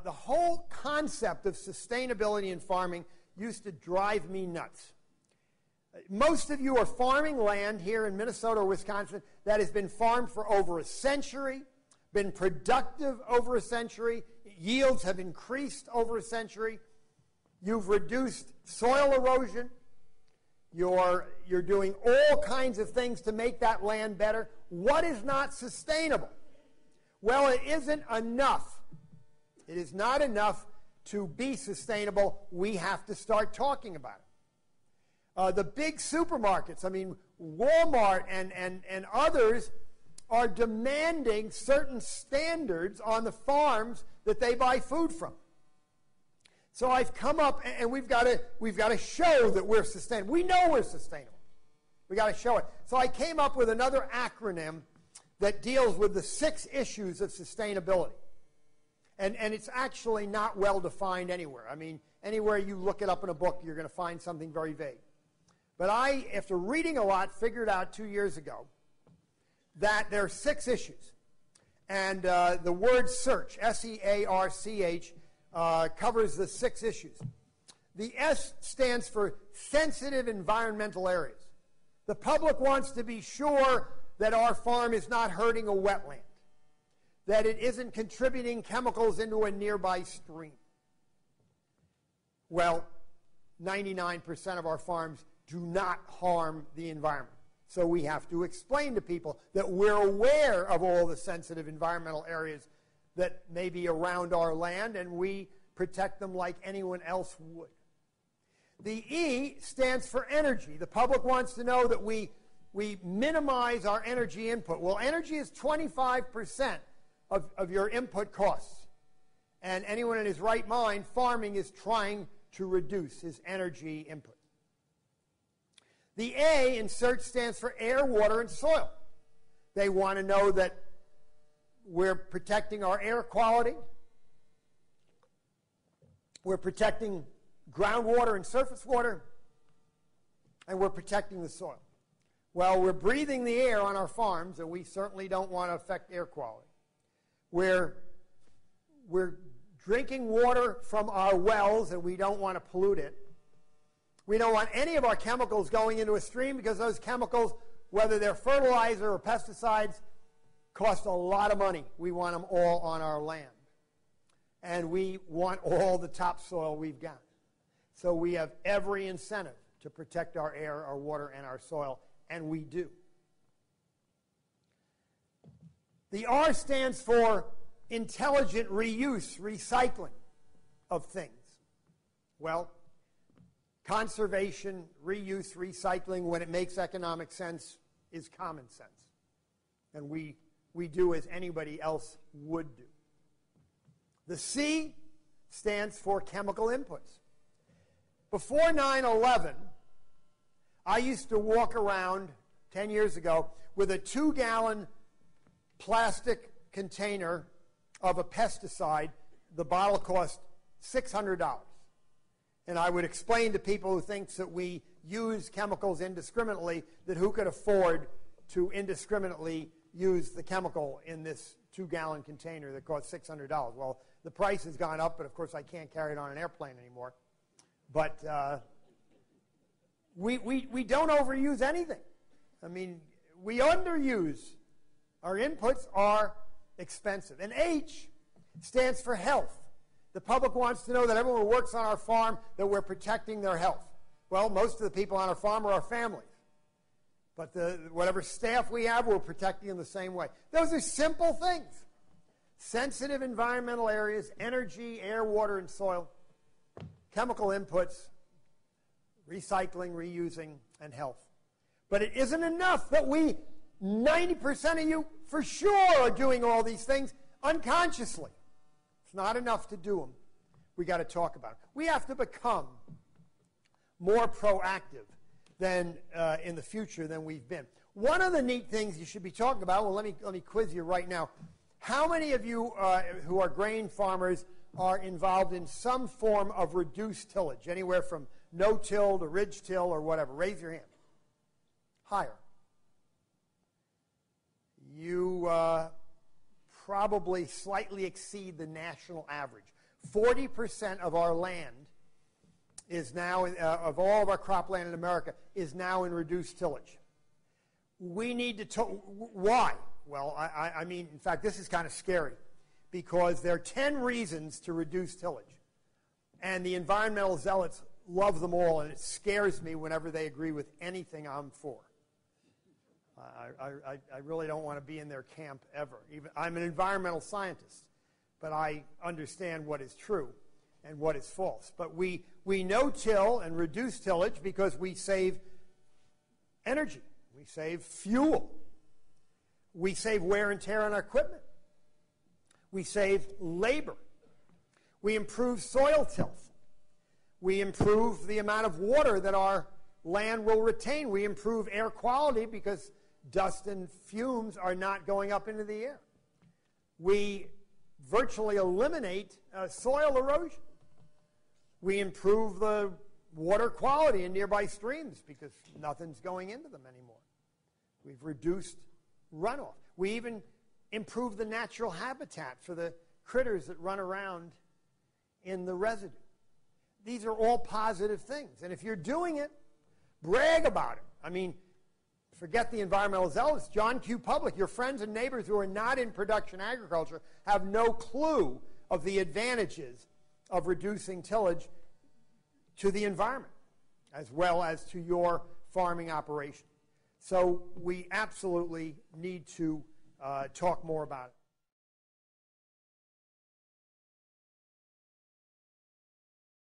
The whole concept of sustainability in farming used to drive me nuts. Most of you are farming land here in Minnesota or Wisconsin that has been farmed for over a century, been productive over a century, yields have increased over a century. You've reduced soil erosion. You're doing all kinds of things to make that land better. What is not sustainable? Well, it isn't enough. It is not enough to be sustainable. We have to start talking about it. The big supermarkets, I mean, Walmart and others are demanding certain standards on the farms that they buy food from. So I've come up, and we've got to show that we're sustainable. We know we're sustainable. We've got to show it. So I came up with another acronym that deals with the 6 issues of sustainability. And it's actually not well defined anywhere. I mean, anywhere you look it up in a book, you're going to find something very vague. But I, after reading a lot, figured out 2 years ago that there are 6 issues. And the word search, S-E-A-R-C-H, covers the 6 issues. The S stands for sensitive environmental areas. The public wants to be sure that our farm is not hurting a wetland, that it isn't contributing chemicals into a nearby stream. Well, 99% of our farms do not harm the environment. So we have to explain to people that we're aware of all the sensitive environmental areas that may be around our land, and we protect them like anyone else would. The E stands for energy. The public wants to know that we minimize our energy input. Well, energy is 25% of your input costs. And anyone in his right mind, farming is trying to reduce his energy input. The A in search stands for air, water, and soil. They want to know that we're protecting our air quality. We're protecting groundwater and surface water. And we're protecting the soil. Well, we're breathing the air on our farms, and we certainly don't want to affect air quality. We're drinking water from our wells, and we don't want to pollute it. We don't want any of our chemicals going into a stream because those chemicals, whether they're fertilizer or pesticides, cost a lot of money. We want them all on our land. And we want all the topsoil we've got. So we have every incentive to protect our air, our water, and our soil, and we do. The R stands for intelligent reuse, recycling of things. Well, conservation, reuse, recycling, when it makes economic sense, is common sense. And we do as anybody else would do. The C stands for chemical inputs. Before 9/11, I used to walk around 10 years ago with a 2-gallon plastic container of a pesticide. The bottle cost $600. And I would explain to people who think that we use chemicals indiscriminately that who could afford to indiscriminately use the chemical in this 2-gallon container that costs $600. Well, the price has gone up, but of course I can't carry it on an airplane anymore. But we don't overuse anything. I mean, we underuse. Our inputs are expensive. And H stands for health. The public wants to know that everyone who works on our farm, that we're protecting their health. Well, most of the people on our farm are our families. But whatever staff we have, we're protecting them the same way. Those are simple things. Sensitive environmental areas, energy, air, water, and soil, chemical inputs, recycling, reusing, and health. But it isn't enough that 90% of you for sure are doing all these things unconsciously. It's not enough to do them. We got to talk about it. We have to become more proactive than in the future than we've been. One of the neat things you should be talking about, well, let me quiz you right now. How many of you who are grain farmers are involved in some form of reduced tillage, anywhere from no-till to ridge-till or whatever? Raise your hand. Higher. You probably slightly exceed the national average. 40% of our land is now, of all of our cropland in America, is now in reduced tillage. We need to, why? Well, I mean, in fact, this is kind of scary because there are 10 reasons to reduce tillage. And the environmental zealots love them all, and it scares me whenever they agree with anything I'm for. I really don't want to be in their camp ever. I'm an environmental scientist, but I understand what is true and what is false. But we no-till and reduce tillage because we save energy. We save fuel. We save wear and tear on our equipment. We save labor. We improve soil tilth. We improve the amount of water that our land will retain. We improve air quality because dust and fumes are not going up into the air. We virtually eliminate soil erosion. We improve the water quality in nearby streams because nothing's going into them anymore. We've reduced runoff. We even improve the natural habitat for the critters that run around in the residue. These are all positive things. And if you're doing it, brag about it. I mean, forget the environmental zealots. John Q. Public, your friends and neighbors who are not in production agriculture have no clue of the advantages of reducing tillage to the environment as well as to your farming operation. So we absolutely need to talk more about it.